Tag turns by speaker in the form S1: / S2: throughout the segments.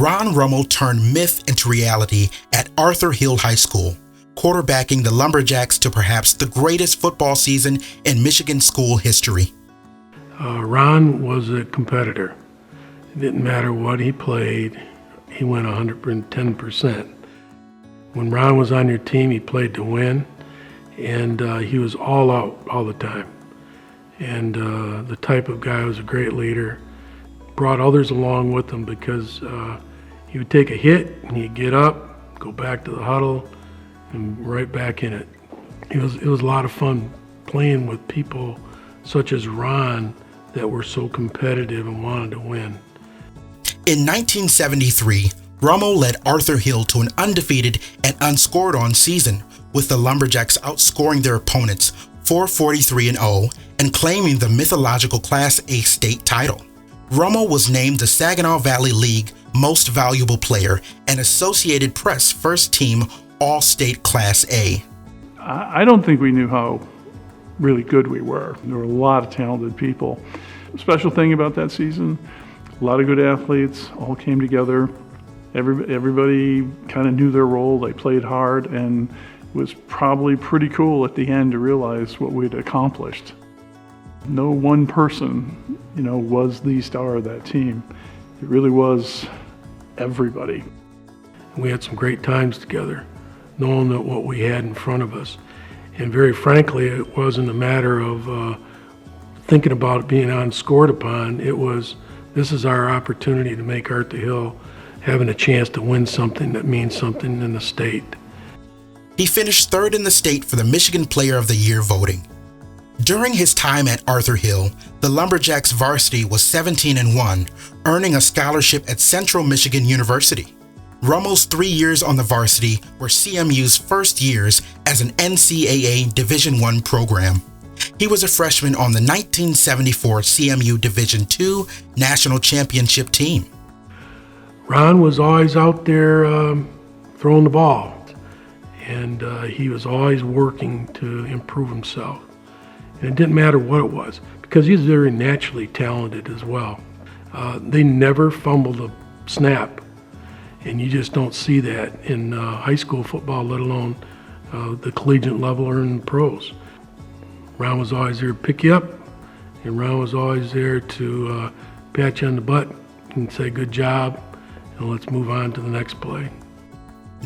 S1: Ron Rummel turned myth into reality at Arthur Hill High School, quarterbacking the Lumberjacks to perhaps the greatest football season in Michigan school history.
S2: Ron was a competitor. It didn't matter what he played, he went 110%. When Ron was on your team, he played to win, and he was all out all the time. And the type of guy was a great leader, brought others along with him because he would take a hit and he'd get up, go back to the huddle, and right back in it. It was a lot of fun playing with people such as Ron that were so competitive and wanted to win.
S1: In 1973, Rummel led Arthur Hill to an undefeated and unscored-on season, with the Lumberjacks outscoring their opponents 443-0 and claiming the mythological Class A state title. Rummel was named the Saginaw Valley League Most Valuable Player and Associated Press First Team All-State Class A.
S3: I don't think we knew how really good we were. There were a lot of talented people. The special thing about that season, a lot of good athletes all came together. Everybody kind of knew their role. They played hard, and it was probably pretty cool at the end to realize what we'd accomplished. No one person, was the star of that team. It really was everybody.
S2: We had some great times together, knowing that what we had in front of us. And very frankly, it wasn't a matter of thinking about it being unscored upon. It was, this is our opportunity to make Arthur Hill having a chance to win something that means something in the state.
S1: He finished third in the state for the Michigan Player of the Year voting. During his time at Arthur Hill, the Lumberjacks varsity was 17-1, earning a scholarship at Central Michigan University. Rummel's 3 years on the varsity were CMU's first years as an NCAA Division I program. He was a freshman on the 1974 CMU Division II National Championship team.
S2: Ron was always out there throwing the ball, and he was always working to improve himself. And it didn't matter what it was, because he's very naturally talented as well. They never fumbled a snap, and you just don't see that in high school football, let alone the collegiate level or in the pros. Ron was always there to pick you up, and Ron was always there to pat you on the butt and say, good job, and let's move on to the next play.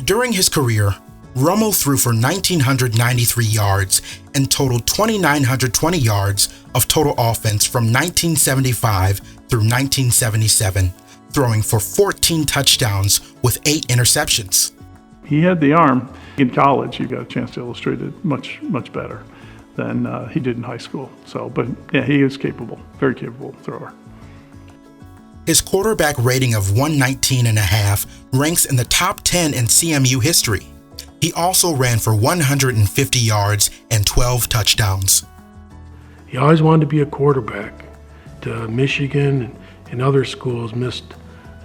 S1: During his career, Rummel threw for 1,993 yards and totaled 2,920 yards of total offense from 1975 through 1977, throwing for 14 touchdowns with 8 interceptions.
S3: He had the arm. In college, you got a chance to illustrate it much, much better than he did in high school. But yeah, he is capable, very capable thrower.
S1: His quarterback rating of 119.5 ranks in the top 10 in CMU history. He also ran for 150 yards and 12 touchdowns.
S2: He always wanted to be a quarterback. Michigan and other schools missed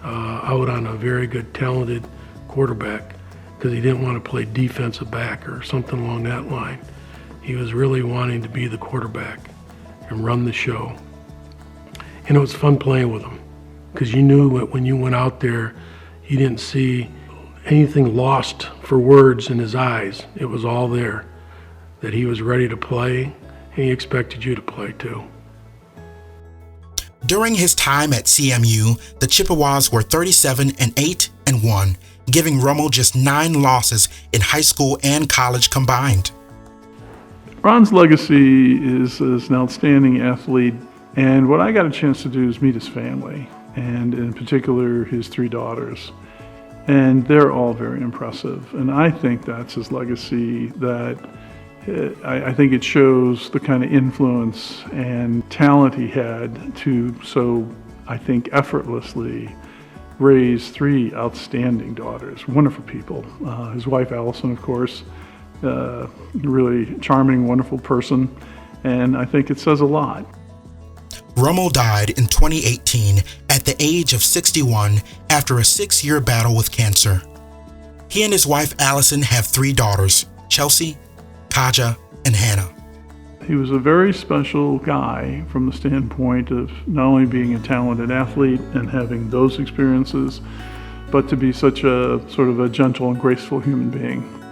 S2: out on a very good, talented quarterback because he didn't want to play defensive back or something along that line. He was really wanting to be the quarterback and run the show. And it was fun playing with him because you knew that when you went out there, you didn't see anything lost for words in his eyes. It was all there, that he was ready to play, and he expected you to play too.
S1: During his time at CMU, the Chippewas were 37-8-1, giving Rummel just 9 losses in high school and college combined.
S3: Ron's legacy is as an outstanding athlete, and what I got a chance to do is meet his family, and in particular his 3 daughters. And they're all very impressive. And I think that's his legacy, that I think it shows the kind of influence and talent he had to I think, effortlessly raise 3 outstanding daughters, wonderful people. His wife, Allison, of course, really charming, wonderful person. And I think it says a lot.
S1: Rummel died in 2018 at the age of 61 after a 6-year battle with cancer. He and his wife Allison have 3 daughters, Chelsea, Kaja, and Hannah.
S3: He was a very special guy from the standpoint of not only being a talented athlete and having those experiences, but to be such a sort of a gentle and graceful human being.